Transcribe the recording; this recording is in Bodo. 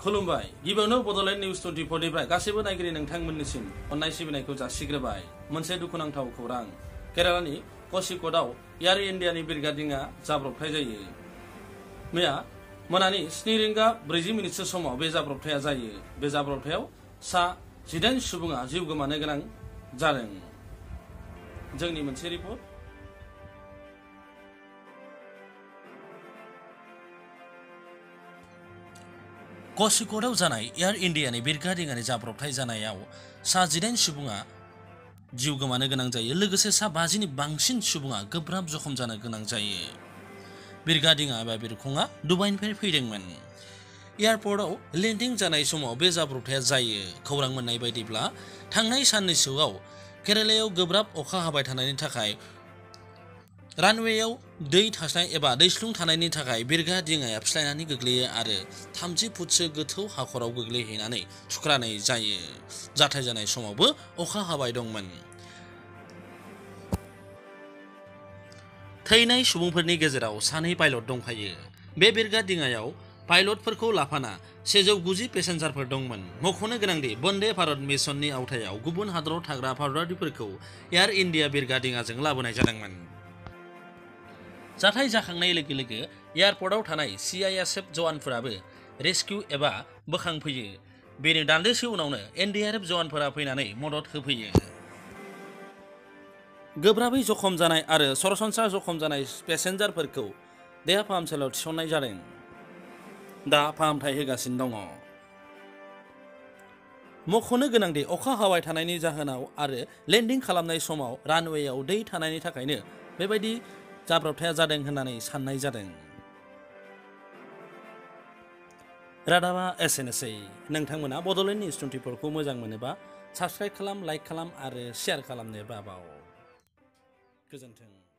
खुलुमबाय गिबियावनो बड'लेण्ड निउज 24 निफ्राय गासैबो नायगिरि नोंथांमोननिसिम अननाय सिबिनायखौ जासिग्रोबाय। मोनसे दुखुनांथाव खौरां केरालानि क'झिक'डआव एयार इन्डियानि बिरगादिङा जाब्रबथाय जायो। मैया मोनानि 7:40 समाव बे जाब्रबथाया जायो। बे जाब्रबथायाव सा 18 सुबुङा जिउ गोमानो गोनां जादों। जोंनि मोनसे रिपर्ट। क'झिक'डआव जानाय एयार इन्डियानि बिरगादिङानि जाब्रबथाय जानायाव सा 18 सुबुङा जिउ गोमानो गोनां जायो, लोगोसे सा 50नि बांसिन सुबुङा गोब्राब जखम जानो गोनां जायो। बिरगादिङा एबा बिरखंआ दुबाइनिफ्राय फैदोंमोन। एयारपर्टआव लेन्डिं जानाय समाव बे जाब्रबथाया जायो। खौरां मोननाय बायदिब्ला थांनाय साननैसोआव केरालायाव गोब्राब अखा हाबाय थानायनि थाखाय रानवेयाव दै थानाय एबा दैस्लुं थानायनि थाखाय बिरगादिङाया फिस्लायनानै गोग्लैयो आरो 30 फुटसो गोथौ हाखराव गोग्लैहैनानै थुख्रानाय जायो। जाथाय जानाय समावबो अखा हाबाय दंमोन। थैनाय सुबुंफोरनि गेजेराव सानै पाइलट दंफायो। बे बिरगादिङायाव पाइलटफोरखौ लाफाना 190 पेसेन्जारफोर दंमोन। मख'नो गोनांदि वन्दे भारत मिशननि आवथायाव गुबुन हादराव थाग्रा भारतारिफोरखौ एयार इन्डिया बिरगादिङाजों लाबोनाय जादोंमोन। जाथाय जाखांनाय लोगो लोगो एयारपर्टआव थानाय CISF जवानफोराबो रेस्किउ एबा बोखांफैयो। बेनि दान्दिसे उनावनो NDRF जवानफोरा फैनानै मदद होफैयो। गोब्राबै जखम जानाय आरो सरासनस्रा जखम जानाय पेसेन्जारफोरखौ देहा फाहामसालियाव थिसननाय जादों। दा फाहामथाय होगासिनो दङ। मख'नो गोनांदि अखा हाबाय थानायनि जाहोनाव आरो लेन्डिं खालामनाय समाव रानवेयाव दै थानायनि थाखायनो बेबायदि जाब्रबथाया जादों होननानै साननाय जादों। रादाबा एसेनोसै। नोंथांमोना बड'लेण्ड निउज 24 खौ मोजां मोनोबा साबस्क्राइब खालाम, लाइक खालाम आरो शेयार खालामनो बाबाव। गोजोन्थों।